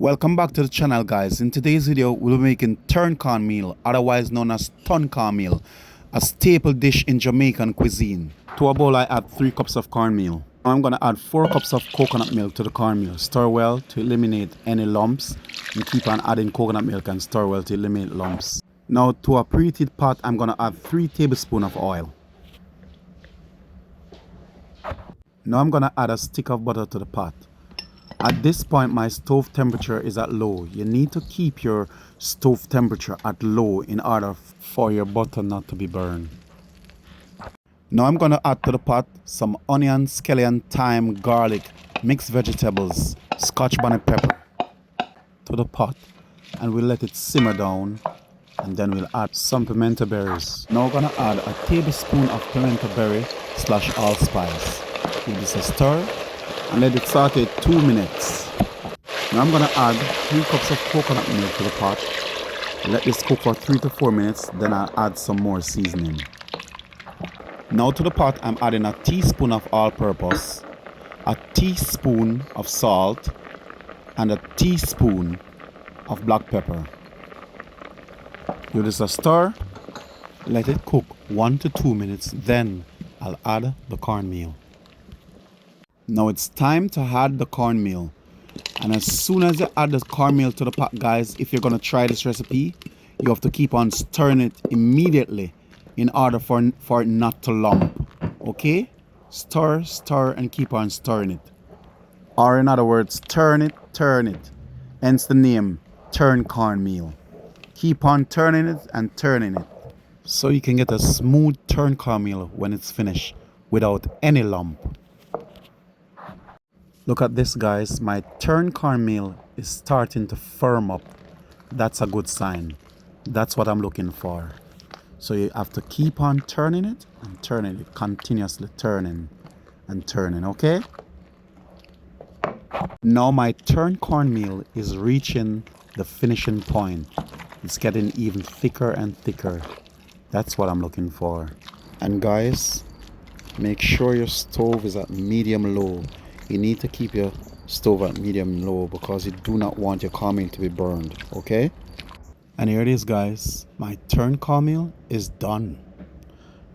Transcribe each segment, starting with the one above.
Welcome back to the channel, guys. In today's video we'll be making turn cornmeal, otherwise known as ton cornmeal, a staple dish in Jamaican cuisine. To a bowl I add 3 cups of cornmeal. I'm going to add 4 cups of coconut milk to the cornmeal. Stir well to eliminate any lumps, and keep on adding coconut milk and stir well to eliminate lumps. Now to a preheated pot I'm going to add 3 tablespoons of oil. Now I'm going to add a stick of butter to the pot. At this point my stove temperature is at low. You need to keep your stove temperature at low in order for your butter not to be burned. Now I'm going to add to the pot some onion, scallion, thyme, garlic, mixed vegetables, scotch bonnet pepper to the pot, and we'll let it simmer down, and then we'll add some pimento berries. Now we're going to add a tablespoon of pimento berry / allspice. Give this a stir and let it saute 2 minutes. Now I'm going to add 3 cups of coconut milk to the pot. Let this cook for 3 to 4 minutes, then I'll add some more seasoning. Now to the pot I'm adding a teaspoon of all-purpose, a teaspoon of salt, and a teaspoon of black pepper. Give this a stir, let it cook 1 to 2 minutes, then I'll add the cornmeal. Now it's time to add the cornmeal, and as soon as you add the cornmeal to the pot, guys, if you're going to try this recipe, you have to keep on stirring it immediately in order for it not to lump. Okay? Stir, and keep on stirring it. Or in other words, turn it. Hence the name, turn cornmeal. Keep on turning it and turning it, so you can get a smooth turn cornmeal when it's finished without any lump. Look at this, guys, my turn cornmeal is starting to firm up. That's a good sign. That's what I'm looking for. So you have to keep on turning it and turning it, continuously turning and turning, okay? Now my turn cornmeal is reaching the finishing point. It's getting even thicker and thicker. That's what I'm looking for. And guys, make sure your stove is at medium low. You need to keep your stove at medium low because you do not want your cornmeal to be burned, okay? And here it is, guys. My turn cornmeal is done.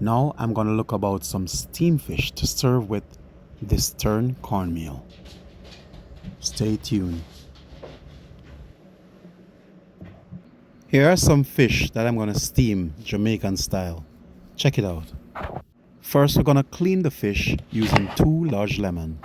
Now I'm going to look about some steamed fish to serve with this turn cornmeal. Stay tuned. Here are some fish that I'm going to steam Jamaican style. Check it out. First, we're going to clean the fish using 2 large lemons.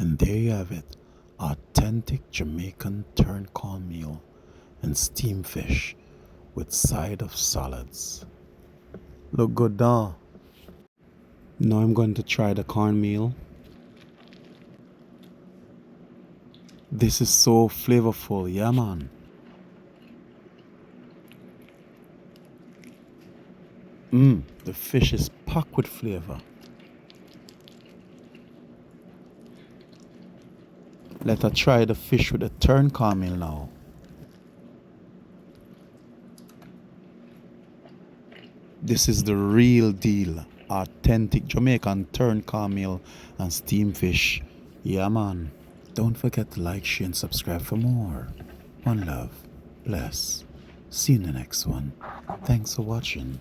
And there you have it, authentic Jamaican turned cornmeal and steamed fish with side of salads. Look good, da. Now I'm going to try the cornmeal. This is so flavorful, yeah man. The fish is packed with flavor. Let us try the fish with the turned cornmeal now. This is the real deal. Authentic Jamaican turned cornmeal and steamed fish. Yeah man. Don't forget to like, share and subscribe for more. One love. Bless. See you in the next one. Thanks for watching.